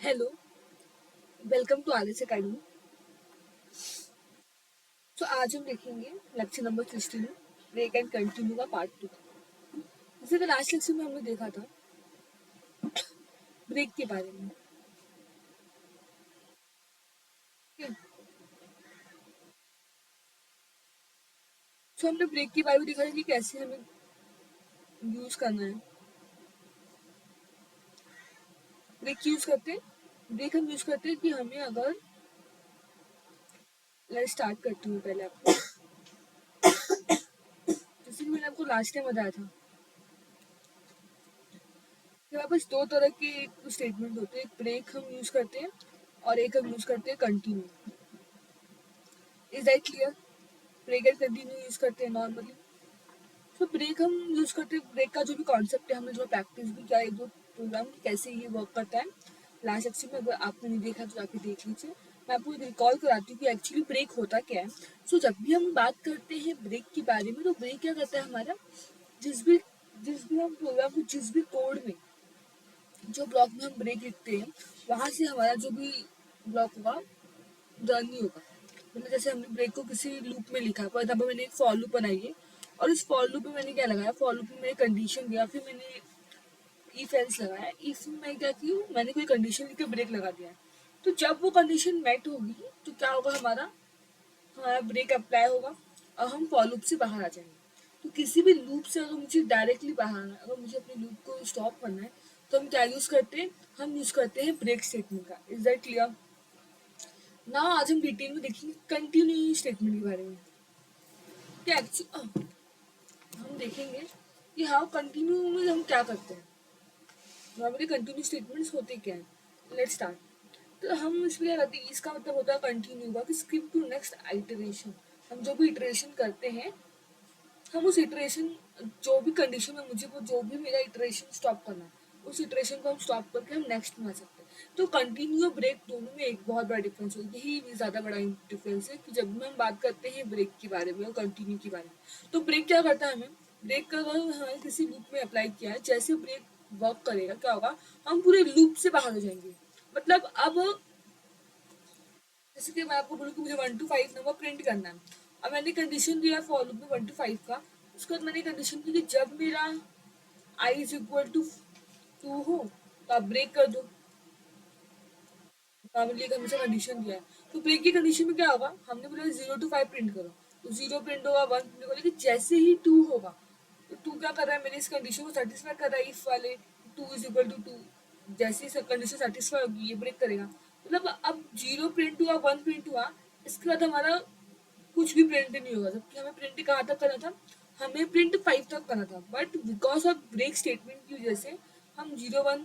Hello, welcome to Alice academy. तो आज हम देखेंगे lecture number 16 break and continue का पार्ट 2। जैसे कि लास्ट लेक्चर में हमने देखा था ब्रेक के बारे में। ठीक है? तो हमने ब्रेक के बारे में देखा था कि कैसे हमें यूज करना है। ब्रेक यूज करते हैं, ब्रेक हम यूज करते हैं कि हमें अगर स्टार्ट करती हूँ पहले आपको, जैसे कि मैंने आपको लास्ट टाइम बताया था कि हमारे पास दो तरह के एक स्टेटमेंट होते हैं। एक ब्रेक हम यूज करते हैं और एक हम यूज करते हैं continue. Is that clear? Break and continue use करते हैं नॉर्मली। तो ब्रेक हम यूज करते हैं, ब्रेक का जो भी कॉन्सेप्ट है हमने जो प्रैक्टिस भी किया, एक दो प्रोग्राम कैसे ये वर्क करता है लास्ट सेक्शन में। अगर आपने नहीं देखा तो जाके देख लीजिए। मैं आपको रिकॉल कराती हूँ कि एक्चुअली ब्रेक होता क्या है। सो जब भी हम बात करते हैं ब्रेक के बारे में, तो ब्रेक क्या करता है हमारा, जिस भी हम प्रोग्राम को, जिस भी कोड में, जो ब्लॉक में हम ब्रेक लिखते हैं, वहां से हमारा जो भी ब्लॉक होगा रन नहीं होगा। मतलब जैसे हमने ब्रेक को किसी लूप में लिखा, फॉर एग्जाम्पल मैंने एक फॉर लूप बनाई है और इस फॉर लूप में मैंने क्या लगाया, फॉर लूप में मैंने कंडीशन दिया, फिर मैंने इफ एल्स लगाया। इफ में मैं क्या की हूँ, मैंने कोई कंडीशन लिख के ब्रेक लगा दिया है। तो जब वो कंडीशन मेट होगी तो क्या होगा, हमारा हमारा ब्रेक अप्लाई होगा और हम फॉर लूप से बाहर आ जाएंगे। तो किसी भी लूप से अगर मुझे डायरेक्टली बाहर आना है, अगर मुझे अपने लूप को स्टॉप करना है, तो हम क्या यूज करते हैं, हम यूज करते हैं ब्रेक स्टेटमेंट का। Is that clear? ना आज हम डिटेल में देखेंगे कंटिन्यू स्टेटमेंट के बारे में। क्या हम देखेंगे कि हाउ कंटिन्यू में हम क्या करते हैं। नॉर्मली कंटिन्यू स्टेटमेंट्स होते क्या हैं। Let's start. तो हम इसमें क्या करते हैं, इसका मतलब होता है कंटिन्यू का कि स्किप टू नेक्स्ट आइटरेशन। हम जो भी इटरेशन करते हैं, हम उस इटरेशन, जो भी कंडीशन में मुझे वो जो भी मेरा इटरेशन स्टॉप करना है, उस इटरेशन को हम स्टॉप करके हम नेक्स्ट में आ सकते हैं। तो कंटिन्यू और ब्रेक दोनों में एक बहुत बड़ा डिफरेंस है। यही ज़्यादा बड़ा डिफरेंस है कि जब भी हम बात करते हैं ब्रेक के बारे में और कंटिन्यू के बारे में, तो ब्रेक क्या करता है हमें, ब्रेक का अगर हमें किसी लूप में अप्लाई किया है, जैसे ब्रेक वर्क करेगा क्या होगा, हम पूरे लूप से बाहर हो जाएंगे। मतलब अब जैसे कि मैं आपको बोलूँ कि मुझे 1 to 5 नंबर प्रिंट करना है। अब मैंने कंडीशन दिया फॉर लूप में 1 to 5 का। उसके बाद मैंने कंडीशन दी कि जब मेरा आई इज इक्वल टू 2 हो तो आप ब्रेक कर दो। नॉर्मली एक हमेशा कंडीशन दिया है, तो ब्रेक की कंडीशन में क्या होगा, हमने बोला 0 to 5 प्रिंट करो, तो 0 प्रिंट होगा, 1 प्रिंट होगा। लेकिन जैसे ही 2 होगा, तो 2 क्या कर रहा है, मेरे इस कंडीशन को सेटिस्फाई कर रहा है, इफ वाले 2 इज इक्वल टू 2। जैसे ही कंडीशन सेटिस्फाई होगी ये ब्रेक करेगा। मतलब अब 0 प्रिंट हुआ, 1 प्रिंट हुआ, इसके बाद हमारा कुछ भी प्रिंट नहीं होगा। जबकि हमें प्रिंट कहाँ तक करना था, हमें प्रिंट 5 तक करना था, but because of break statement की वजह से हम 0 1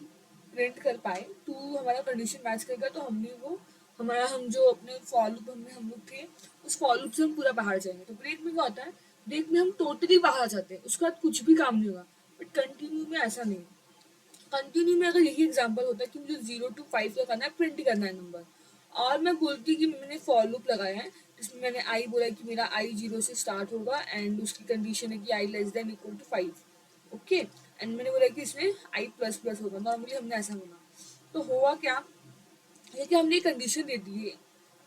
प्रिंट कर पाए। 2 हमारा कंडीशन मैच करेगा, तो हमने वो हमारा, हम जो अपने फॉर लूप में हम लोग थे, उस फॉर लूप से हम पूरा बाहर जाएंगे। तो ब्रेक में क्या होता है, ब्रेक में हम टोटली बाहर आ जाते हैं, उसके बाद कुछ भी काम नहीं होगा। बट कंटिन्यू में ऐसा नहीं। कंटिन्यू में अगर यही एग्जांपल होता है कि मुझे 0 to 5 का करना है, प्रिंट करना है नंबर, और मैं बोलती कि मैंने फॉर लूप लगाया है जिसमें मैंने आई बोला कि मेरा आई 0 से स्टार्ट होगा एंड उसकी कंडीशन है कि i less than equal to 5। Okay, and मैंने बोला कि इसमें आई प्लस प्लस होगा। नॉर्मली हमने ऐसा बोला, तो हुआ क्या, ये कि हमने कंडीशन दे दी है।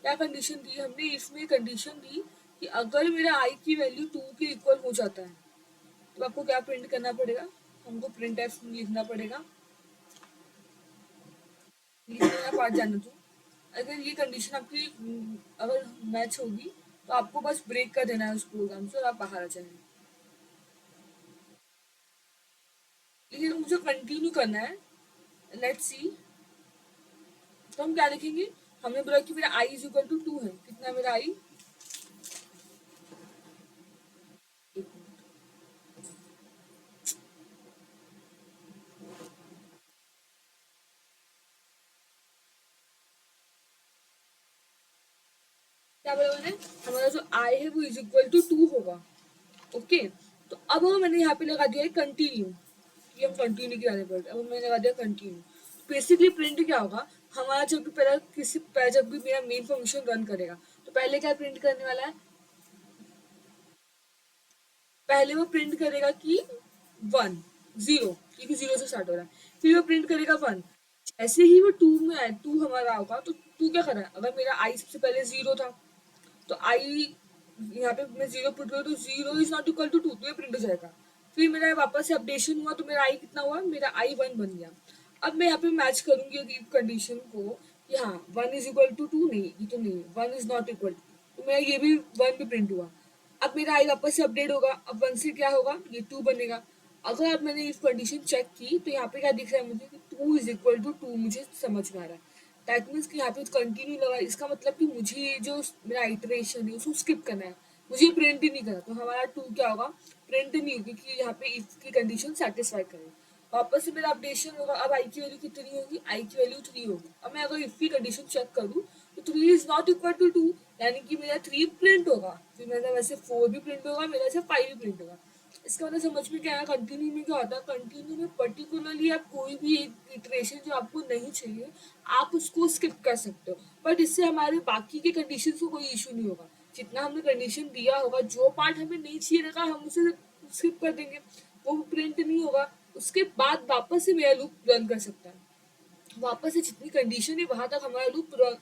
क्या कंडीशन दी हमने, इसमें कंडीशन दी कि अगर मेरा आई की वैल्यू 2 के इक्वल हो जाता है, तो आपको क्या प्रिंट करना पड़ेगा, हमको प्रिंट एफ लिखना पड़ेगा। लिखने का पार्ट जाना, तो अगर ये कंडीशन आपकी अगर मैच होगी, तो आपको बस ब्रेक कर देना है उस प्रोग्राम से और आप बाहर आ जाएंगे। लेकिन मुझे कंटिन्यू करना है, लेट्स सी। तो हम क्या लिखेंगे, हमने बोला कि मेरा आई इज इक्वल टू 2 है। कितना है मेरा आई, क्या बोला मैंने, हमारा जो आई है वो इज इक्वल टू 2 होगा। ओके, तो अब मैंने यहाँ पे लगा दिया है कंटिन्यू, ये हम कंटिन्यू के बारे में अब मैंने लगा दिया कंटिन्यू। बेसिकली प्रिंट क्या होगा, हमारा जब भी पहला जब भी मेरा मेन फंक्शन रन करेगा, तो पहले क्या प्रिंट करने वाला है, पहले वो प्रिंट करेगा कि 1 0, क्योंकि 0 से स्टार्ट हो रहा है। फिर वो प्रिंट करेगा 1, जैसे ही वो टू में आए, टू हमारा होगा तो टू क्या करा है, अगर मेरा आई सबसे पहले जीरो था तो आई यहाँ पे मैं जीरो पुट करूँ तो zero is not equal to two, तो ये प्रिंट हो जाएगा। फिर मेरा वापस से अपडेशन हुआ तो मेरा आई कितना हुआ, मेरा आई वन बन गया। अब मैं यहाँ पे मैच करूंगी अगर कंडीशन को कि हाँ one is equal to two, नहीं ये तो नहीं, one is not equal to, तो मेरा ये भी वन भी प्रिंट हुआ। अब मेरा आई वापस से अपडेट होगा, अब वन से क्या होगा, ये टू बनेगा। अगर अब मैंने इस कंडीशन चेक की तो यहाँ पे क्या दिख रहा है मुझे कि two is equal to two, मुझे समझ में आ रहा है। दैट मीन्स कि यहाँ पे कंटिन्यू लगा, इसका मतलब कि मुझे ये जो मेरा इटरेशन है उसको स्किप करना है, मुझे प्रिंट ही नहीं करना। तो हमारा टू क्या होगा, प्रिंट नहीं होगी कि यहाँ पे इफ की कंडीशन सेटिस्फाई करे। वापस से मेरा अपडेशन होगा, अब आई की वैल्यू कितनी होगी, आई की वैल्यू थ्री होगी। अब मैं अगर इफ की कंडीशन चेक करूँ तो three is not equal to two, यानी कि मेरा थ्री प्रिंट होगा, फिर मेरा वैसे फोर भी प्रिंट होगा, मेरा वैसे फाइव भी प्रिंट होगा। इसका मतलब समझ में क्या आया, कंटिन्यू में क्या होता है, कंटिन्यू में पर्टिकुलरली आप कोई भी एक इटरेशन जो आपको नहीं चाहिए आप उसको स्किप कर सकते हो, बट इससे हमारे बाकी के कंडीशन को कोई इशू नहीं होगा। जितना हमने कंडीशन दिया होगा, जो पार्ट हमें नहीं चाहिए रहेगा हम उसे स्किप कर देंगे, वो प्रिंट नहीं होगा। उसके बाद वापस से मेरा लूप रन कर सकता है, वापस से जितनी कंडीशन है वहां तक हमारा लूप रन,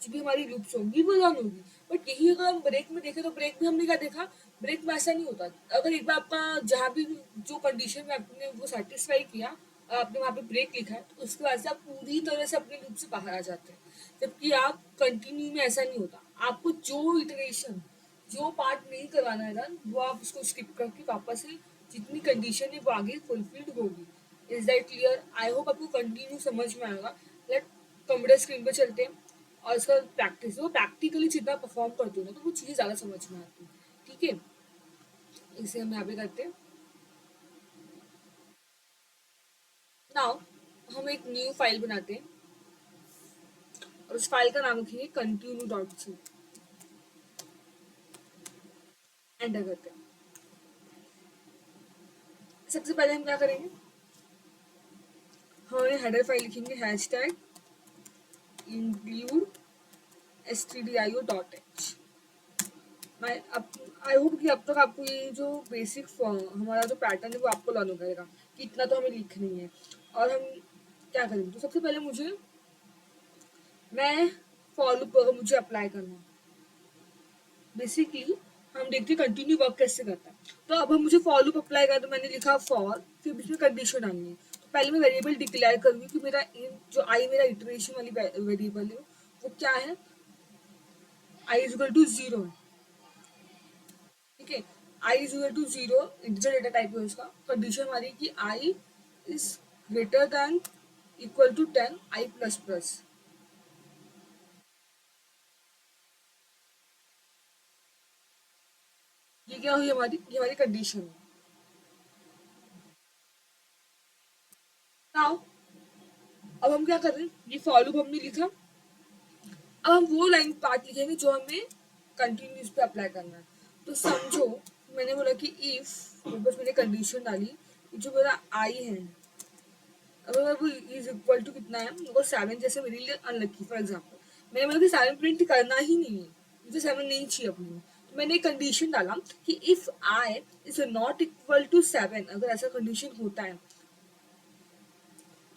जो भी हमारी लूप्स होंगी वो रन होगी। बट यही अगर हम ब्रेक में देखें तो ब्रेक में हमने क्या देखा, ब्रेक में ऐसा नहीं होता। अगर एक बार आपका जहाँ भी जो कंडीशन में आपने वो सेटिस्फाई किया और आपने वहाँ पे ब्रेक लिखा है तो उसके बाद से आप पूरी तरह से अपने लूप से बाहर आ जाते हैं। जबकि आप कंटिन्यू में ऐसा नहीं होता, आपको जो इटरेशन जो पार्ट नहीं करवाना है रन वो आप उसको स्किप करके वापस से जितनी कंडीशन है वो आगे फुलफिल्ड होगी। Is that clear? I hope आपको कंटिन्यू समझ में आएगा। लेट कंप्यूटर स्क्रीन पे चलते हैं और इसका प्रैक्टिस, वो प्रैक्टिकली जितना परफॉर्म करते हो ना तो वो चीज़ें ज़्यादा समझ में आती है। ठीक है, इसे हम यहाँ पे करते हैं। नाउ हम एक न्यू फाइल बनाते हैं और उस फाइल का नाम रखेंगे कंटिन्यू डॉट सी। एंटर करते हैं। सबसे पहले हम क्या करेंगे, हमारे हेडर फाइल लिखेंगे हैश टैग इंक्लूड stdio.h। मैं अब आई होप कि अब तक आपको ये जो बेसिक हमारा जो पैटर्न है वो आपको लर्न हो जाएगा कि इतना तो हमें लिखना ही है। और हम क्या करेंगे, तो सबसे पहले मैं फॉर लूप अगर मुझे अप्लाई करना है, बेसिकली हम देखते हैं कंटिन्यू वर्क कैसे करता है। तो अब हम मुझे फॉर लूप अप्लाई करना, तो मैंने लिखा फॉर, फिर बीच में कंडीशन डालनी है। तो पहले मैं वेरिएबल डिक्लेयर करूंगी कि मेरा जो आई मेरा इटरेशन वाली वेरिएबल है वो क्या है, i is equal to zero है। ठीक है, i is equal to zero, integer data type है उसका। कंडीशन हमारी कि i is greater than equal to 10 i plus plus. ये क्या हुई हमारी, ये हमारी कंडीशन है। नाउ अब हम क्या कर रहे हैं, ये फॉर लूप हमने लिखा, अब हम वो लाइन पार्ट लिखेंगे जो हमें कंटिन्यूस पे अप्लाई करना है। तो समझो मैंने बोला कि इफ, बस मैंने कंडीशन डाली, जो मेरा आई है अगर वो इज इक्वल टू कितना है, अगर सेवन जैसे मेरे लिए अनलकी फॉर एग्जाम्पल, मैंने बोला कि सेवन प्रिंट करना ही नहीं है, मुझे सेवन नहीं चाहिए अपनी, तो मैंने एक कंडीशन डाला कि if i is not equal to seven, अगर ऐसा कंडीशन होता है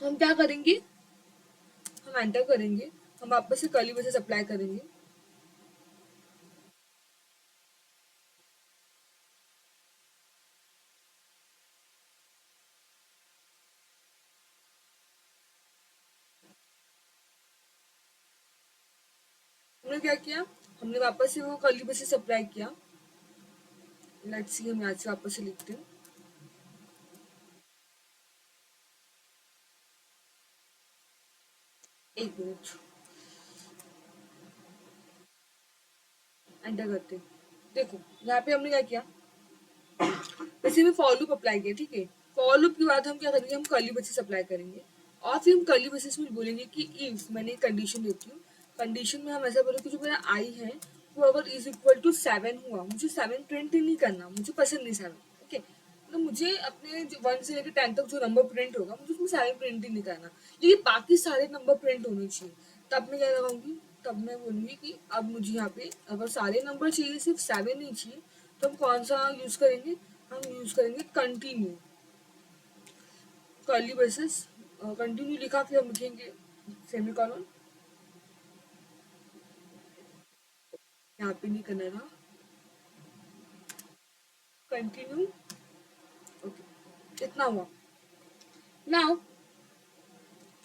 तो हम क्या करेंगे, हम एंटर करेंगे, हम वापस से कर्ली ब्रेसेस अप्लाई करेंगे। हमने क्या किया, हमने वापस से वो कर्ली ब्रेसेस अप्लाई किया। लेट्स सी, हम यहाँ से वापस से लिखते हैं, एक मिनट, एंटर करते हैं। देखो यहाँ पे हमने क्या किया, वैसे में फॉर लूप अप्लाई किया। ठीक है, फॉर लूप के बाद हम क्या करेंगे, हम कर्ली ब्रेसेस अप्लाई करेंगे और फिर हम कर्ली ब्रेसेस में बोलेंगे कि इफ, मैंने कंडीशन देती हूँ, कंडीशन में हम ऐसा बोले कि जो मेरा आई है वो अगर इज इक्वल टू सेवन हुआ, मुझे सेवन प्रिंट ही नहीं करना, मुझे पसंद नहीं सेवन। ओके, तो मुझे अपने जो वन से लेकर टेन तक जो नंबर प्रिंट होगा मुझे उसमें सेवन प्रिंट ही नहीं करना, लेकिन बाकी सारे नंबर प्रिंट होने चाहिए। तब मैं क्या लगाऊंगी, तब मैं बोलूंगी कि अब मुझे यहाँ पे अगर सारे नंबर चाहिए सिर्फ सेवन नहीं चाहिए, तो हम कौन सा यूज करेंगे, हम यूज करेंगे कंटिन्यू कर्ली ब्रेसेस कंटिन्यू लिखा, फिर हम लिखेंगे सेमी कॉलन, यहाँ पे नहीं करना था, कंटिन्यू, ओके, इतना हुआ। नाउ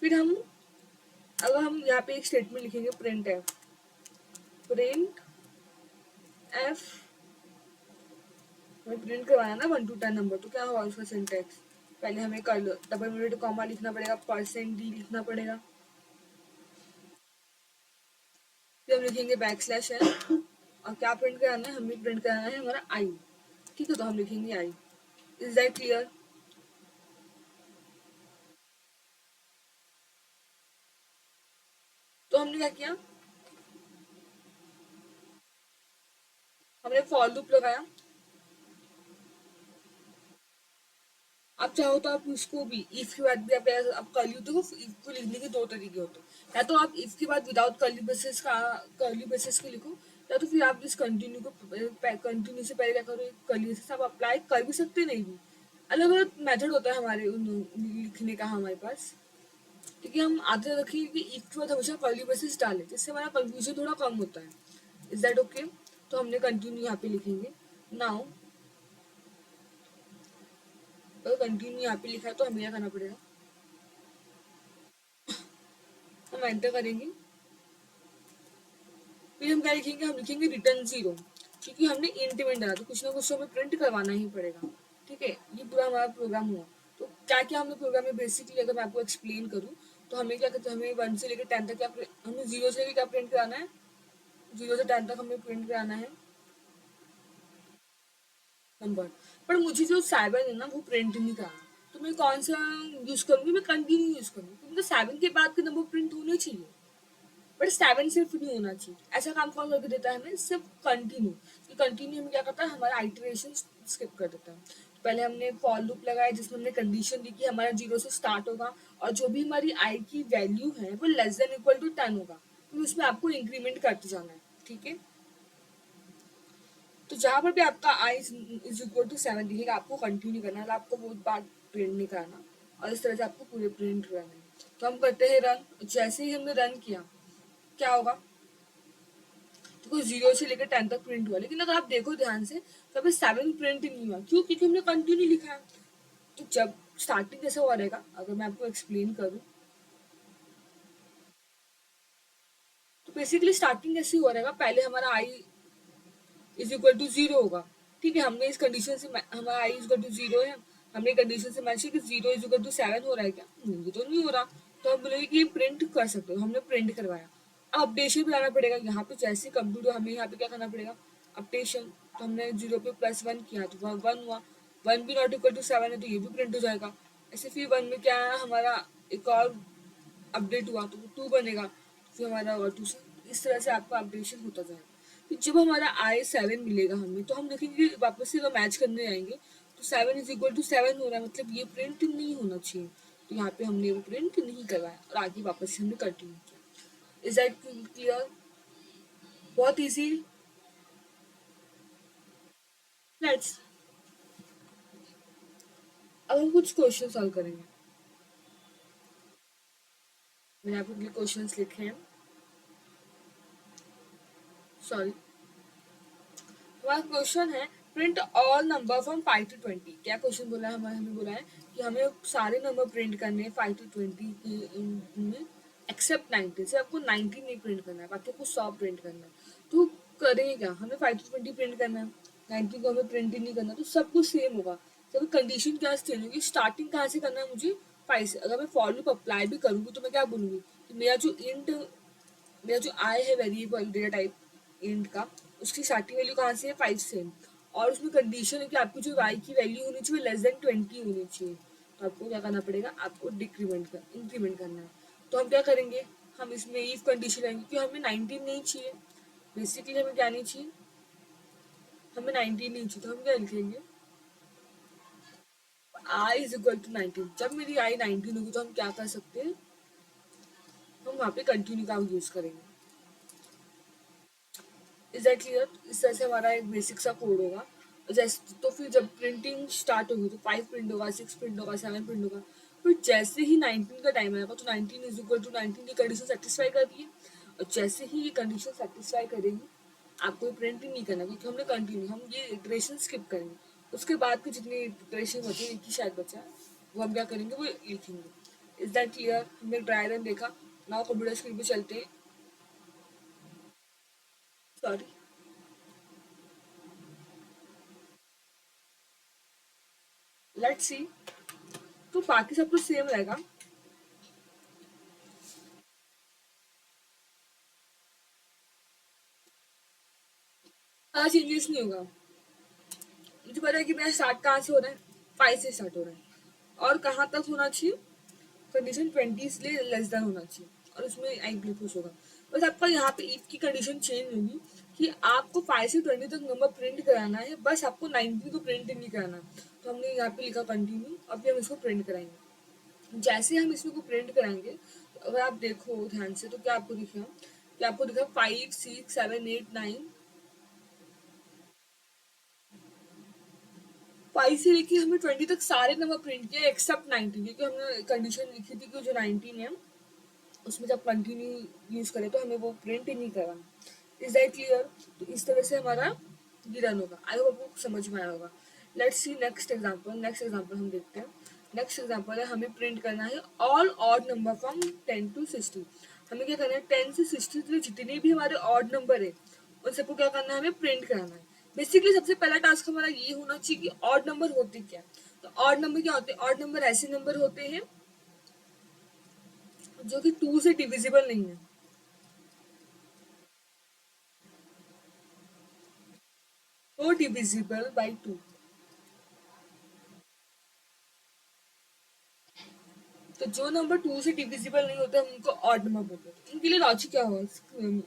फिर हम, अगर हम यहाँ पे एक स्टेटमेंट लिखेंगे प्रिंट एफ, प्रिंट एफ, हमें प्रिंट करवाना ना 1 to 10 नंबर, तो क्या होगा उसका सिंटेक्स, पहले हमें कर डबल इन्वर्टेड कॉमा लिखना पड़ेगा, %d लिखना पड़ेगा, फिर हम लिखेंगे \n, और क्या प्रिंट कराना है, हमें प्रिंट कराना है हमारा आई, ठीक है, तो हम लिखेंगे आई। Is that clear? तो हमने क्या किया, हमने फॉर लूप लगाया। आप चाहो तो आप उसको भी इफ के बाद भी आप कर्ली, देखो इफ को लिखने के दो तरीके होते हैं, या तो आप इफ के बाद विदाउट कर्ली ब्रेसेस का, कर्ली ब्रेसेस के लिखो, या तो फिर आप जिस कंटिन्यू को, कंटिन्यू से पहले क्या करो, कर्ली ब्रेसेस आप अप्लाई कर भी सकते, नहीं भी, अलग अलग मेथड होता है हमारे लिखने का हमारे पास, क्योंकि हम आदत रखिए कि इफ के बाद हमेशा कर्ली ब्रेसेस डालें, जिससे हमारा कंफ्यूजन थोड़ा कम होता है। Is that okay? तो हमने कंटिन्यू यहाँ पे लिखेंगे। नाउ अगर कंटिन्यू यहाँ पे लिखा है तो हमें क्या करना पड़ेगा, हम एंटर करेंगे, फिर हम क्या लिखेंगे, हम लिखेंगे रिटर्न 0, क्योंकि हमने इंट में डाला तो कुछ ना कुछ तो हमें प्रिंट करवाना ही पड़ेगा, ठीक है, ये पूरा हमारा प्रोग्राम हुआ। तो क्या क्या हमने प्रोग्राम में बेसिकली, अगर मैं आपको एक्सप्लेन करूँ, तो हमें क्या कहते हैं, हमें 1 से लेकर 10 तक क्या, हमें 0 से लेकर क्या प्रिंट कराना है, 0 से 10 तक हमें प्रिंट कराना है नंबर, पर मुझे जो 7 है ना वो प्रिंट नहीं कराना, तो मैं कौन सा यूज करूंगी, मैं कंटिन्यू यूज करूंगी, क्योंकि 7 के बाद के नंबर प्रिंट होने चाहिए, बट 7 सिर्फ नहीं होना चाहिए। ऐसा काम कौन करके देता है हमें, सिर्फ कंटिन्यू, कि कंटिन्यू में क्या करता है, हमारा आइटरेशन स्किप कर देता है। तो पहले हमने फॉर लूप लगाया जिसमें हमने कंडीशन दी कि हमारा 0 से स्टार्ट होगा, और जो भी हमारी आई की वैल्यू है वो << 10 होगा, तो उसमें आपको इंक्रीमेंट करते जाना है, ठीक है। तो जहां पर भी आपका आई =7 दिखेगा, आपको कंटिन्यू करना है, आपको वो बात प्रिंट नहीं करना, और इस तरह से आपको पूरे प्रिंट करना है। तो हम करते हैं रन, जैसे ही हमने रन किया क्या होगा, तो 0 से लेकर 10 तक प्रिंट हुआ, लेकिन अगर आप देखो ध्यान से तो अभी 7 प्रिंट नहीं हुआ, क्यों, क्योंकि हमने कंटिन्यू लिखा है। तो जब स्टार्टिंग कैसे हुआ रहेगा, अगर मैं आपको एक्सप्लेन करूँ, तो बेसिकली स्टार्टिंग ऐसे हुआ रहेगा, पहले हमारा आई =0 होगा, ठीक है, हमने इस कंडीशन से, हमारा आई =0 है, हमने कंडीशन से मैच कि 0 =7 हो रहा है क्या, नहीं, ये तो नहीं हो रहा, तो हम बोलेंगे कि ये प्रिंट कर सकते हो, हमने प्रिंट करवाया। अब अपडेशन भी लाना पड़ेगा, यहाँ पे जैसे कंप्यूटर, हमें यहाँ पे क्या करना पड़ेगा, अपडेशन, तो हमने 0 पे +1 किया तो वह 1 हुआ, 1 भी =7 है तो ये भी प्रिंट हो जाएगा। ऐसे फिर 1 में क्या है, हमारा एक और अपडेट हुआ तो वो 2 बनेगा, फिर हमारा होगा 2 से, इस तरह से आपका अपडेशन होता जाएगा। तो जब हमारा I7 मिलेगा हमें, तो हम देखेंगे वापस से मैच करने आएंगे, तो 7 हो रहा है, मतलब ये प्रिंट नहीं होना चाहिए, तो यहाँ पे हमने वो प्रिंट नहीं करवाया और आगे वापस से हमने कंटिन्यू किया। Is that clear? बहुत इजी। लेट्स, अब हम कुछ क्वेश्चन सॉल्व करेंगे। मैंने आपके लिए क्वेश्चन लिखे हैं, सॉरी, हमारा क्वेश्चन है print all number from 5 to 20। क्या क्वेश्चन बोला है, हमें हमें बोला है कि हमें सारे नंबर प्रिंट करने हैं 5 to 20 में, एक्सेप्ट 19 से, आपको 19 नहीं प्रिंट करना है, बाकी आपको 100 प्रिंट करना है। तो करेंगे क्या, हमें 5 to 20 प्रिंट करना है, 19 को हमें प्रिंट ही नहीं करना, तो सब कुछ सेम होगा। तो कंडीशन क्या चेंज होगी, स्टार्टिंग कहाँ से करना है मुझे, 5 से। अगर मैं फॉर लूप अप्लाई भी करूँगी तो मैं क्या बोलूँगी कि मेरा जो आई है वेरिएबल डेटा टाइप इंट का, उसकी स्टार्टिंग वैल्यू कहाँ से है, 5 से, और उसमें कंडीशन है कि आपकी जो y की वैल्यू होनी चाहिए <<20 होनी चाहिए, तो आपको क्या करना पड़ेगा, आपको इंक्रीमेंट करना है। तो हम क्या करेंगे, हम इसमें इफ कंडीशन लेंगे कि हमें 19 नहीं चाहिए, बेसिकली हमें क्या नहीं चाहिए, हमें 19 नहीं चाहिए, तो हम क्या लिखेंगे, I =19। जब मेरी आई 19 होगी तो हम क्या कर सकते हैं, हम वहाँ पे कंटिन्यू का यूज करेंगे। Is that clear? इस तरह से हमारा एक बेसिक सा कोड होगा। जैसे तो फिर जब प्रिंटिंग स्टार्ट होगी तो 5 प्रिंट होगा, 6 प्रिंट होगा, 7 प्रिंट होगा, फिर जैसे ही 19 का टाइम आएगा तो 19 इज इक्वल टू 19 की कंडीशन सेटिस्फाई कर दी है, और जैसे ही ये कंडीशन सेटिस्फाई करेगी आपको प्रिंट ही नहीं करना, क्योंकि हमने कंटिन्यू हम ये इटरेशन स्किप करेंगे। उसके बाद के जितने इटरेशन बचे, एक ही शायद बचा है, वो हम क्या करेंगे, वो लिखेंगे। Is that clear? हमने ट्राई रन देखा। नाउ कंप्यूटर स्क्रीन पे चलते हैं। Sorry, let's see. तो बाकी सब तो सेम रहेगा। चेंजेस नहीं होगा। मुझे पता है कि मेरा स्टार्ट कहाँ से हो रहा है, 5 से स्टार्ट हो रहा है, और कहाँ तक होना चाहिए, कंडीशन 20 इसलिए लेस देन होना चाहिए, और उसमें आई ग्लूकोज होगा। बस आपका यहाँ पे इफ की कंडीशन चेंज होगी कि आपको 5 से 20 तक नंबर प्रिंट कराना है, बस आपको 19 को प्रिंट नहीं कराना। तो हमने यहाँ पे लिखा कंटिन्यू, अभी हम इसको प्रिंट कराएंगे। जैसे हम इसमें को प्रिंट कराएंगे, तो अगर आप देखो ध्यान से तो क्या आपको दिखेगा, कि आपको दिखा 5 6 7 8 9, 5 से लेके हमें 20 तक सारे नंबर प्रिंट किए एक्सेप्ट 19, क्योंकि हमने कंडीशन लिखी थी कि जो 19 है उसमें जब कंटिन्यू यूज करें तो हमें वो प्रिंट ही नहीं करवाना। Is that clear? तो इस तरह से हमारा ये रन होगा। आई होप आपको समझ में आया होगा। Let's see next example. Next example हम देखते हैं। नेक्स्ट एग्जांपल है, हमें प्रिंट करना है all odd number from 10 to 60। हमें क्या करना है, 10 से 60 तक जितने भी हमारे ऑड नंबर है उन सबको क्या करना है, हमें प्रिंट कराना है। बेसिकली सबसे पहला टास्क हमारा ये होना चाहिए कि ऑड नंबर होते क्या। तो ऑड नंबर क्या होते हैं, ऑड नंबर ऐसे नंबर होते हैं जो कि 2 से डिविजिबल नहीं है। तो डिविजिबल बाई 2। तो जो नंबर 2 से डिविजिबल नहीं होते हम उनको ऑड नंबर बोलते हैं। इनके लिए लॉजिक क्या होगा,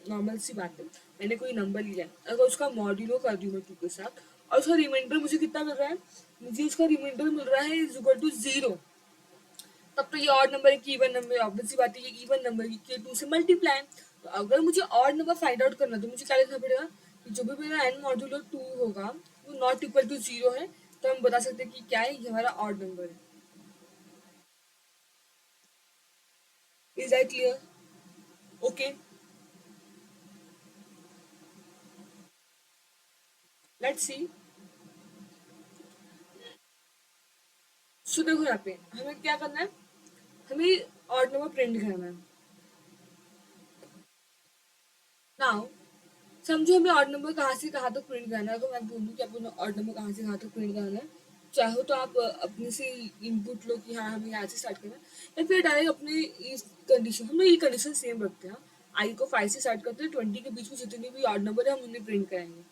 नॉर्मल सी बात है। मैंने कोई नंबर लिया है, अगर उसका मॉड्यूलो कर दूँ मैं 2 के साथ, और उसका रिमाइंडर मुझे कितना मिल रहा है, मुझे उसका रिमाइंडर मिल रहा है इज इक्वल टू 0, तब तो ये ऑड नंबर है कि इवन नंबर, ऑब्वियस सी बात है ये इवन नंबर की 2 से मल्टीप्लाई। तो अगर मुझे ऑड नंबर फाइंड आउट करना है, तो मुझे क्या लिखना पड़ेगा, कि जो भी मेरा एन मॉड्यूलो 2 होगा वो नॉट इक्वल टू 0 है, तो हम बता सकते हैं कि क्या है, ये हमारा ऑड नंबर है। Is that clear? Okay, let's see. So देखो यहाँ पे हमें क्या करना है, हमें ऑड नंबर प्रिंट करना है। नाउ समझो हमें ऑड नंबर कहाँ से कहाँ तक प्रिंट करना है। अगर मैं बोलूँ कि आपको ऑड नंबर कहाँ से कहाँ तक प्रिंट करना है, चाहो तो आप अपने से इनपुट लो कि हाँ हमें यहाँ से स्टार्ट करना है, या फिर डायरेक्ट अपने इस कंडीशन, हम ये कंडीशन सेम रखते हैं। आई को 5 से स्टार्ट करते हैं, 20 के बीच में जितने भी ऑड नंबर है हम उन्हें प्रिंट कराएंगे।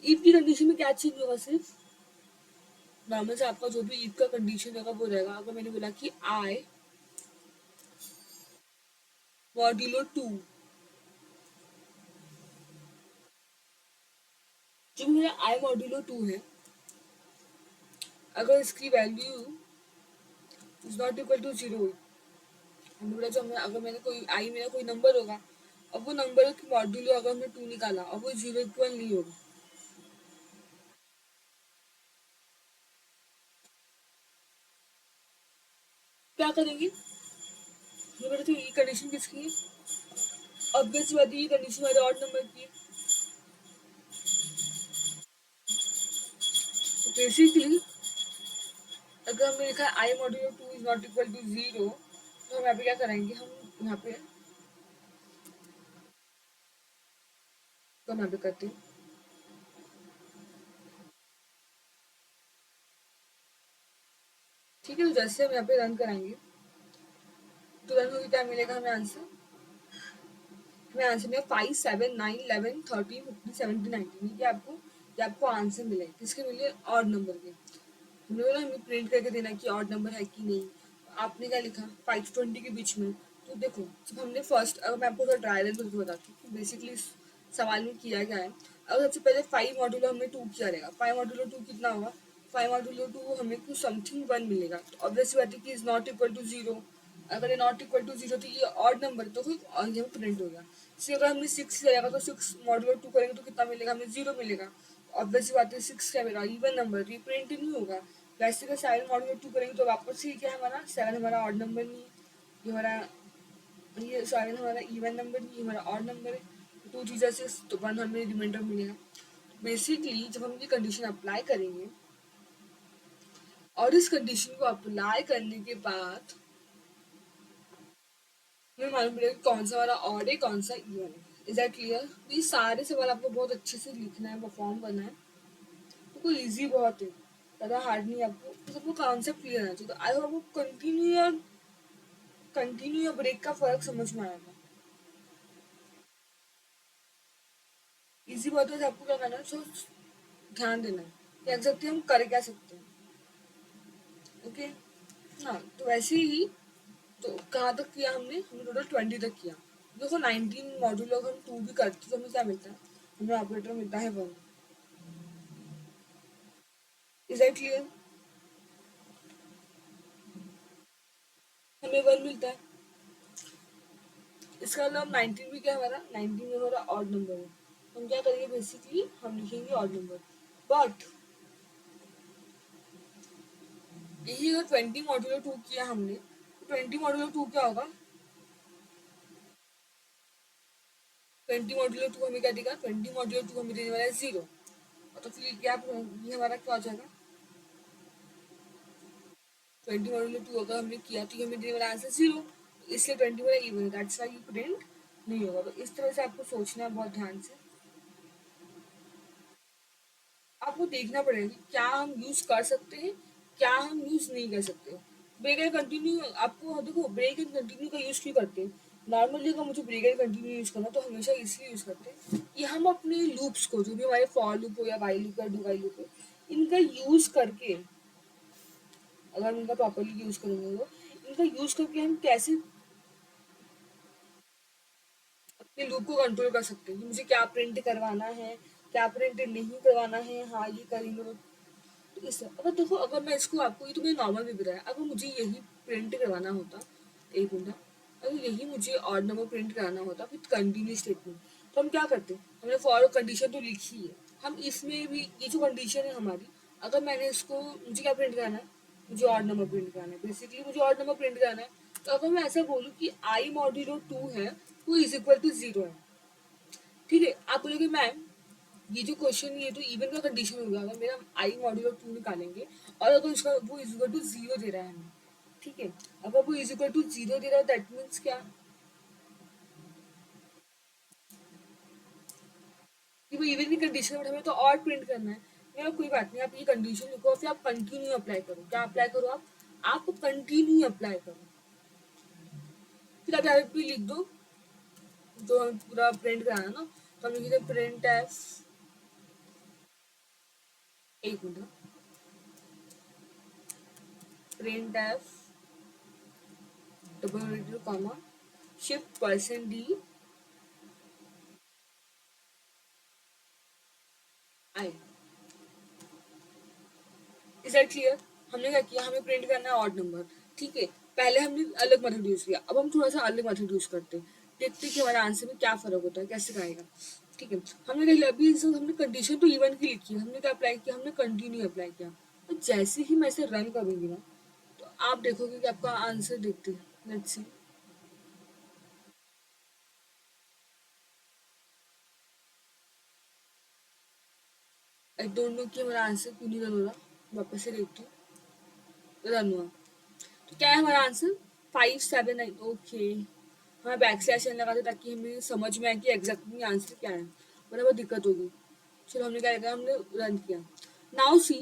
ईफ की कंडीशन में क्या चेंज होगा, सिर्फ नॉर्मल से आपका जो भी ईफ का कंडीशन रहेगा वो रहेगा। अगर मैंने बोला कि आई मॉड्यूलो 2, जो मेरा आई मॉड्यूलो 2 है, अगर इसकी value is not equal to 0, हमने बोला जो हमें, अगर मैंने कोई आई मेरा कोई नंबर होगा, अब वो नंबर की मॉड्यूलो अगर हमने 2 निकाला और वो 0 इक्वल नहीं होगा, क्या करेंगे? ये बोला तो ये कंडीशन किसकी है, ऑब्वियस बात है ये कंडीशन हमारे ऑड नंबर की है। तो बेसिकली अगर हमने लिखा i modulo 2 is not equal to 0, तो हम यहाँ पे क्या करेंगे, हम यहाँ पे, तो हम यहाँ पे करते हैं। ठीक है, तो जैसे हम यहाँ पे रन कराएंगे तो रन होगी क्या मिलेगा हमें आंसर, हमें आंसर में 5 7 9 11 13 15 17 19, ये आपको आंसर मिले, किसके मिले, ऑड नंबर के। हमने बोला हमें प्रिंट करके देना कि ऑड नंबर है कि नहीं। आपने क्या लिखा, 5 to 20 के बीच में। तो देखो जब हमने फर्स्ट, अगर मैं आपको थोड़ा ट्रायल एंड करके बताती हूँ कि बेसिकली इस सवाल में किया गया है। अगर सबसे पहले 5 मॉड्यूलो हमने 2 किया रहेगा, 5 मॉड्यूलो 2 कितना होगा, 5 मॉड्यूलो 2 हमें कुछ समथिंग 1 मिलेगा। तो ऑब्वियस बात है कि इज नॉट इक्वल टू 0। अगर ये नॉट इक्वल टू 0 तो ये ऑड नंबर, तो फिर ये प्रिंट हो गया। इसी अगर हमने 6 करेगा तो 6 मॉड्यूलो 2 करेंगे तो कितना मिलेगा, हमें 0 मिलेगा। ऑब्वियस बात है 6 क्या मिलेगा, इवन नंबर, रिप्रिंट नहीं होगा। वैसे का 7 मॉड्यूलो 2 करेंगे तो वापस से क्या है हमारा 7 हमारा ऑड नंबर नहीं है, ये हमारा ये 7 हमारा इवन नंबर नहीं, ये हमारा ऑड नंबर है। तो 2 चीज़ें से तो 1 हमें रिमाइंडर मिलेगा। बेसिकली जब हम ये कंडीशन अप्लाई करेंगे और इस कंडीशन को अप्लाई करने के बाद हमें मालूम पड़ेगा कि कौन सा हमारा ऑड है कौन सा इवन है। Is that clear? ये सारे सवाल आपको बहुत अच्छे से लिखना है, परफॉर्म करना है। तो इजी बहुत है, ज़्यादा हार्ड नहीं है आपको, बस आपको कॉन्सेप्ट क्लियर आना चाहिए। तो आई होप आपको कंटिन्यू या ब्रेक का फर्क समझ में आएगा। इजी बात है, आपको क्या करना है, सो ध्यान देना है कि एग्जैक्टली हम कर क्या सकते हैं। ओके, हाँ तो वैसे ही तो कहाँ तक किया हमने टोटल 20 तक किया। देखो 19 मॉड्यूल अगर हम 2 भी करते तो हमें क्या मिलता है, हमें ऑपरेटर मिलता है 1। Is that clear? हमें 1 मिलता है। इसका मतलब 19 भी क्या है हमारा, 19 में हमारा ऑड नंबर है। हम क्या करेंगे, बेसिकली हम लिखेंगे ऑड नंबर। बट यही अगर 20 मॉड्यूलो 2 किया हमने तो 20 मॉड्यूलो 2 क्या होगा, 20 मॉड्यूलो 2 हमें क्या देगा, 20 मॉड्यूलो 2 हमें देने वाला है 0। तो फिर ये हमारा क्या हो जाएगा, 20 मॉड्यूलो 2 अगर हमने किया तो ये हमें देने वाला आंसर 0। इसलिए 20 वाला इवन है, दैट्स व्हाई ये प्रिंट नहीं होगा। तो इस तरह से आपको सोचना है बहुत ध्यान से। आपको देखना पड़ेगा कि क्या हम यूज कर सकते हैं, क्या हम यूज नहीं कर सकते। ब्रेक एंड कंटिन्यू, आपको देखो ब्रेक एंड कंटिन्यू का यूज क्यों करते हैं। नॉर्मली अगर मुझे ब्रेक एंड कंटिन्यू यूज करना तो हमेशा इसलिए यूज करते हैं कि हम अपने लूप्स को, जो भी हमारे फॉर लूप हो या वाइल लूप या डू वाइल लूप हो, इनका यूज करके, अगर हम इनका प्रॉपरली यूज करेंगे तो इनका यूज करके हम कैसे अपने लूप को कंट्रोल कर सकते हैं कि मुझे क्या प्रिंट करवाना है, क्या प्रिंट नहीं करवाना है। हाँ ये करेंगे तो इस, अगर देखो अगर मैं इसको आपको, ये तो मैंने नॉर्मल भी बताया, अगर मुझे यही प्रिंट करवाना होता, एक मिनट, अगर यही मुझे ऑड नंबर प्रिंट कराना होता विथ कंटिन्यू स्टेटमेंट, तो हम क्या करते, हमने फॉर कंडीशन तो लिखी है, हम इसमें भी ये जो कंडीशन है हमारी, अगर मैंने इसको, मुझे क्या प्रिंट कराना है, मुझे ऑड नंबर प्रिंट कराना है, बेसिकली मुझे ऑड नंबर प्रिंट कराना है। तो अगर मैं ऐसा बोलूँ कि आई मॉड्यूलो 2 है वो इज इक्वल टू 0 है, ठीक है, आप बोलोगे मैम ये जो क्वेश्चन, ये तो इवन का कंडीशन होगा, अगर मेरा आई मॉड्यूलो 2 निकालेंगे और अगर उसका वो इज इक्वल टू 0 दे रहा है हमें, ठीक है, अगर वो इज इक्वल टू 0 दे रहा है दैट मीन्स क्या, कि वो इवन की कंडीशन बट हमें तो और प्रिंट करना है। मेरा कोई बात नहीं, आप ये कंडीशन लिखो और फिर आप कंटिन्यू अप्लाई करो। क्या अप्लाई करो आप कंटिन्यू अप्लाई करो। फिर आप डायरेक्टली लिख दो जो हमें पूरा प्रिंट कराना ना, तो हम लिखेंगे प्रिंट एफ, एक minute, print F double comma shift percent D I. Is that clear? हमने क्या किया, हमें प्रिंट करना है ऑड नंबर, ठीक है, पहले हमने अलग मेथड यूज किया, अब हम थोड़ा सा अलग मेथड यूज करते हैं, देखते हैं कि हमारे आंसर में क्या फर्क होता है, कैसे आएगा। ठीक है, हमने देख लिया, अभी हमने कंडीशन तो इवन की लिखी है, हमने क्या अप्लाई किया, हमने कंटिन्यू अप्लाई किया। तो जैसे ही मैं इसे रन करूंगी ना, तो आप देखोगे कि आपका आंसर देखते हैं, let's see. I don't know कि हमारा आंसर क्यों नहीं रन हो रहा, वापस से देखती हूँ, रन हुआ। तो क्या है हमारा आंसर, 579। ओके, हमें बैक स्लैश एन लगाते ताकि हमें समझ में आए कि एग्जैक्टली आंसर क्या है, वरना बहुत दिक्कत होगी। चलो हमने क्या किया, हमने रन किया। नाउ सी,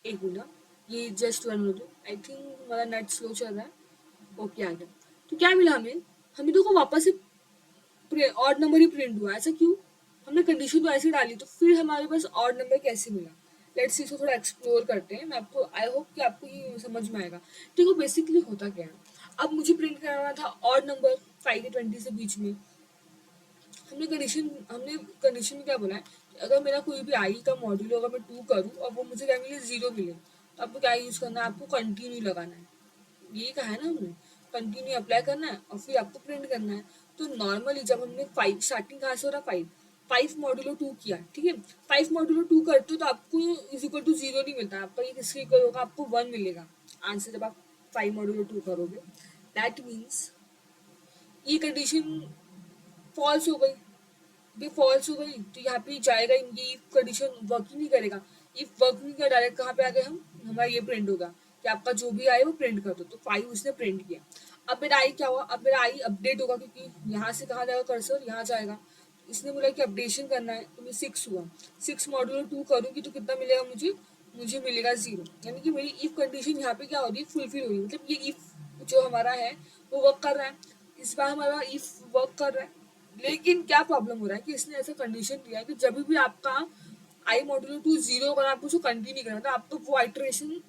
एक मिनट, ये जस्ट रन हो दो, आई थिंक हमारा नेट स्लो चल रहा है। ओके आ गया। तो क्या मिला हमें, हमें देखो वापस से ऑड नंबर ही प्रिंट हुआ, ऐसा क्यों, हमने कंडीशन तो ऐसे डाली, तो फिर हमारे पास ऑड नंबर कैसे मिला। लेट्स इसको थोड़ा एक्सप्लोर करते हैं, मैं आपको, आई होप कि आपको ये समझ में आएगा। देखो बेसिकली होता क्या है, अब मुझे प्रिंट कराना था ऑड नंबर 5 से 20 से बीच में। हमने कंडीशन में क्या बोला है, अगर मेरा कोई भी आई का मॉड्यूल अगर मैं 2 करूँ और वो मुझे क्या मिले, 0 मिले, तो आपको क्या यूज़ करना है, आपको कंटिन्यू लगाना है। ये कहा है ना हमने, कंटिन्यू अप्लाई करना है और फिर आपको प्रिंट करना है। तो नॉर्मली जब हमने 5 स्टार्टिंग कहाँ से हो रहा, 5, 5 मॉड्यूलो 2 किया, ठीक है। 5 मॉड्यूलो 2 करते हो तो आपको इज इक्वल टू 0 नहीं मिलता, आपका ये किसके इक्वल होगा, आपको 1 मिलेगा आंसर जब आप 5 मॉड्यूलो 2 करोगे। दैट मीन्स ये कंडीशन फॉल्स हो गई। ये फॉल्स हो गई तो यहाँ पे जाएगा, ये कंडीशन वर्क ही नहीं करेगा। इफ वर्क नहीं किया, डायरेक्ट कहाँ पे आ गए हम, हमारा ये प्रिंट होगा कि आपका जो भी आए वो प्रिंट कर दो, तो 5 उसने प्रिंट किया। अब मेरा आई क्या हुआ, अब मेरा आई अपडेट होगा, क्योंकि यहाँ से कहाँ जाएगा कर्सर, यहाँ जाएगा। इसने बोला कि अपडेशन करना है, तो मैं 6 हुआ। 6 मॉड्यूल 2 करूँगी तो कितना मिलेगा मुझे, मुझे मिलेगा 0। यानी कि मेरी इफ कंडीशन यहाँ पे क्या हो रही है, फुलफिल हो रही है। मतलब ये इफ जो हमारा है वो वर्क कर रहा है, इस बार हमारा इफ वर्क कर रहा है। लेकिन क्या प्रॉब्लम हो रहा है कि इसने ऐसा कंडीशन दिया है कि जब भी आपका आई मॉड्यूलो 2 0 अगर आपको उसको कंटिन्यू करना है तो आपको वो आइटरेशन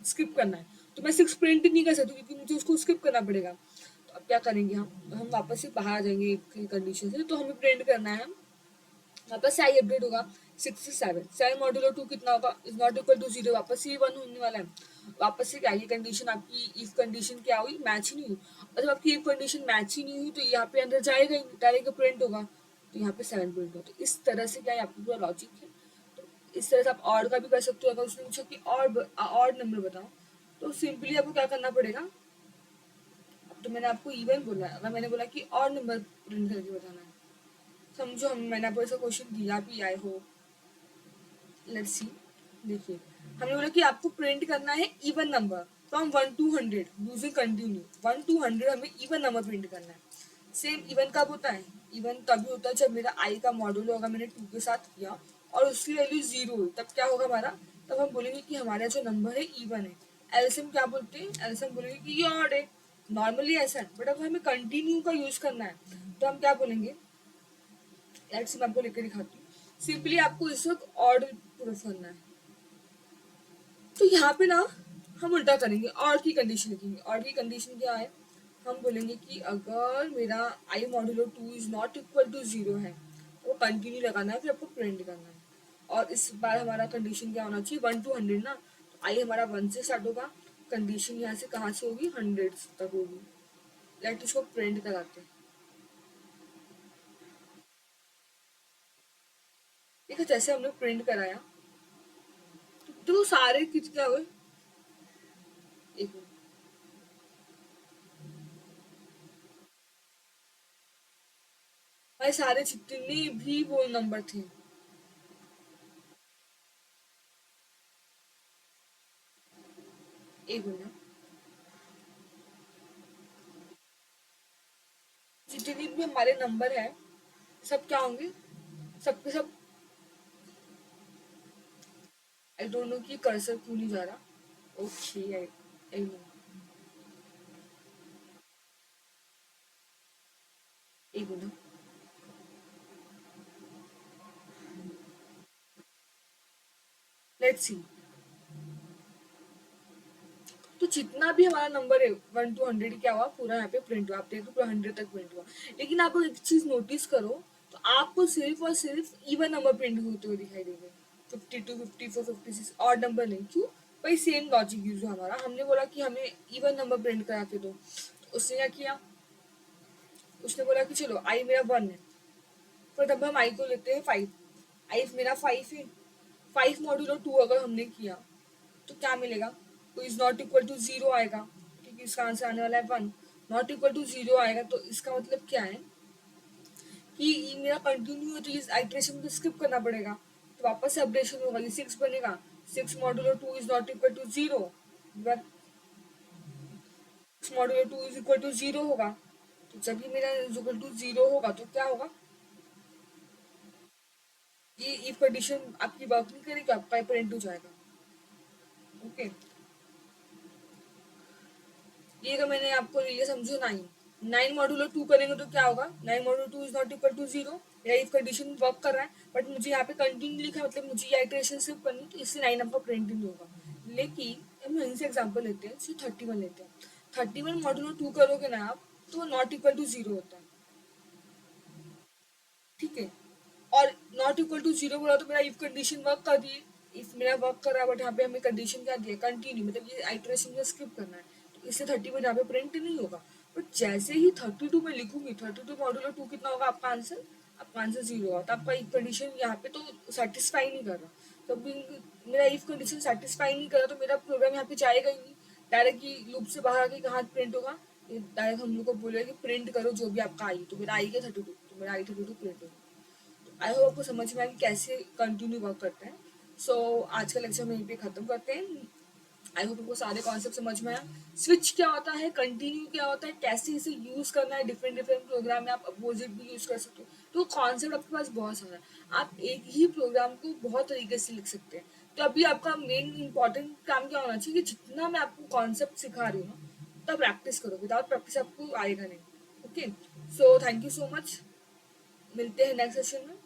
स्किप करना है। तो मैं 6 प्रिंट नहीं कर सकती क्योंकि मुझे उसको स्किप करना पड़ेगा। तो अब क्या करेंगे, हम वापस से बाहर आ जाएंगे कंडीशन से, तो हमें प्रिंट करना है, वापस से आई अपडेट होगा 6 से 7। 7 मॉड्यूलो 2 कितना होगा, इज नॉट इक्वल टू 0, वापस से 1 होने वाला है। वापस से क्या, ये कंडीशन आपकी इफ कंडीशन क्या हुई, मैच ही नहीं हुई। और जब आपकी इफ कंडीशन मैच ही नहीं हुई तो यहाँ पे अंदर जाएगा ही, डायरेक्ट प्रिंट होगा, तो यहाँ पे 7 प्रिंट होगा। तो इस तरह से क्या है, आपका पूरा लॉजिक है। तो इस तरह से आप ऑड का भी कर सकते हो। अगर उसने पूछा कि ऑड नंबर बताओ, तो सिंपली आपको क्या करना पड़ेगा, अब तो मैंने आपको इवन बोला है, अगर मैंने बोला कि ऑड नंबर प्रिंट करके बताना है, समझो हम मैंने आपको ऐसा क्वेश्चन दिया भी, आई हो, लेट्स सी। देखिए, हमने बोला कि आपको प्रिंट करना है even number from 1 to 100 using continue. 1 to 100 हमें इवन नंबर प्रिंट करना है। सेम इवन कब होता है, इवन तभी होता है जब मेरा आई का मॉड्यूल होगा, मैंने 2 के साथ किया और उसकी वैल्यू 0 हुई, तब क्या होगा हमारा, तब हम बोलेंगे कि हमारा जो नंबर है इवन है। एलसीएम क्या बोलते हैं, एलसीएम बोलेंगे कि ये ऑड है। नॉर्मली ऐसा है, बट अगर हमें कंटिन्यू का यूज करना है तो हम क्या बोलेंगे, लेट्स मैं आपको लिख के दिखाती हूँ। सिंपली आपको इस वक्त ऑड प्रूफ करना है, तो यहाँ पे ना हम उल्टा करेंगे, और की कंडीशन लिखेंगे। और की कंडीशन क्या है, हम बोलेंगे कि अगर मेरा i modulo 2 is not equal to 0 है तो वो कंटिन्यू लगाना है, फिर आपको प्रिंट करना है। और इस बार हमारा कंडीशन क्या होना चाहिए, 1 to 100 ना, तो आई हमारा 1 से स्टार्ट होगा, कंडीशन यहाँ से कहाँ से होगी, 100 तक होगी। लेट इसको प्रिंट कराते हैं। ठीक है, जैसे हमने प्रिंट कराया तो सारे किस क्या हुए, एक मिनट, भाई सारे जितने भी वो नंबर थे, एक मिनट, जितने भी हमारे नंबर है सब क्या होंगे, सबके सब, आई डोंट नो कि कर्सर क्यों नहीं जा रहा। ओके, आई नो, एक मिनट, लेट्स सी। तो जितना भी हमारा नंबर है 1 to 100 क्या हुआ, पूरा यहाँ पे प्रिंट हुआ, आप देखो पूरा 100 तक प्रिंट हुआ। लेकिन आप एक चीज नोटिस करो, तो आपको सिर्फ और सिर्फ इवन नंबर प्रिंट होते हुए दिखाई देंगे, 52, 54, 56, और नंबर नहीं। क्यों, भाई सेम लॉजिक यूज हुआ हमारा, हमने बोला कि हमें इवन नंबर प्रिंट करा के दो, तो उसने क्या किया, उसने बोला कि चलो आई मेरा 1 है, पर तब हम आई को लेते हैं 5, आई मेरा 5 है। 5 मॉड्यूलो 2 अगर हमने किया तो क्या मिलेगा, तो इज नॉट इक्वल टू 0 आएगा, क्योंकि इसका आंसर आने वाला है 1। नॉट इक्वल टू 0 आएगा तो इसका मतलब क्या है कि ये मेरा कंटिन्यू है, तो इस आइट्रेशन को स्किप करना पड़ेगा, तो वापस से अपडेशन होगा, ये 6 बनेगा। 6 modulo 2 is not equal to 0, 6 modulo 2 is equal to 0 होगा, तो जब भी मेरा इज इक्वल टू 0 होगा तो क्या होगा, ये इफ कंडीशन आपकी वर्क नहीं करेगी, आपका प्रिंट हो जाएगा। ओके, ये तो मैंने आपको ये समझो 9। 9 मॉड्यूलो 2 करेंगे तो क्या होगा, 9 modulo 2 is not equal to 0, या इफ कंडीशन वर्क कर रहा है, बट मुझे यहाँ पे कंटिन्यू लिखा है, मतलब मुझे ये आइटरेशन सिर्फ करनी, तो इससे 9 आपका प्रिंट नहीं होगा। लेकिन हम यहीं से एग्जाम्पल लेते हैं, 31 लेते हैं। 31 मॉड्यूलो 2 करोगे ना आप, तो नॉट इक्वल टू 0 होता है, ठीक है। और नॉट इक्वल टू 0 बोला तो मेरा इफ कंडीशन वर्क कर दी, इफ मेरा वर्क कर रहा है, बट यहाँ पे हमें कंडीशन क्या दिया, कंटिन्यू, मतलब ये आइटरेशन को स्किप करना है, तो इससे 31 यहाँ पे प्रिंट नहीं होगा। बट जैसे ही 32 में लिखूंगी, 32 मॉड्यूलो 2 कितना होगा आपका आंसर, आपका आंसर 0 होगा, तो आपका इफ कंडीशन यहाँ पे तो सेटिस्फाई नहीं कर रहा। तो अभी मेरा इफ कंडीशन सेटिस्फाई नहीं कर रहा तो मेरा प्रोग्राम यहाँ पे जाएगा ही नहीं, डायरेक्ट लूप से बाहर आके कहाँ प्रिंट होगा, डायरेक्ट हम लोग को बोलेगा कि प्रिंट करो जो भी आपका आई, तो मेरा आई क्या 32, तो मेरा आई 32 प्रिंट होगा। आई होप आपको समझ में आया कि कैसे कंटिन्यू वर्क करता है। सो आज का लेक्चर हम यहीं पे खत्म करते हैं। आई होप आपको सारे कॉन्सेप्ट समझ में आया। स्विच क्या होता है, कंटिन्यू क्या होता है, कैसे इसे यूज करना है, डिफरेंट डिफरेंट प्रोग्राम में आप अपोजिट भी यूज कर सकते हो। तो कॉन्सेप्ट आपके पास बहुत सारा है, आप एक ही प्रोग्राम को बहुत तरीके से लिख सकते हैं। तो अभी आपका मेन इंपॉर्टेंट काम क्या होना चाहिए कि जितना मैं आपको कॉन्सेप्ट सिखा रही हूँ ना, तब प्रैक्टिस करो, विदाउट प्रैक्टिस आपको आएगा नहीं। Okay, so thank you so much, मिलते हैं नेक्स्ट सेशन में।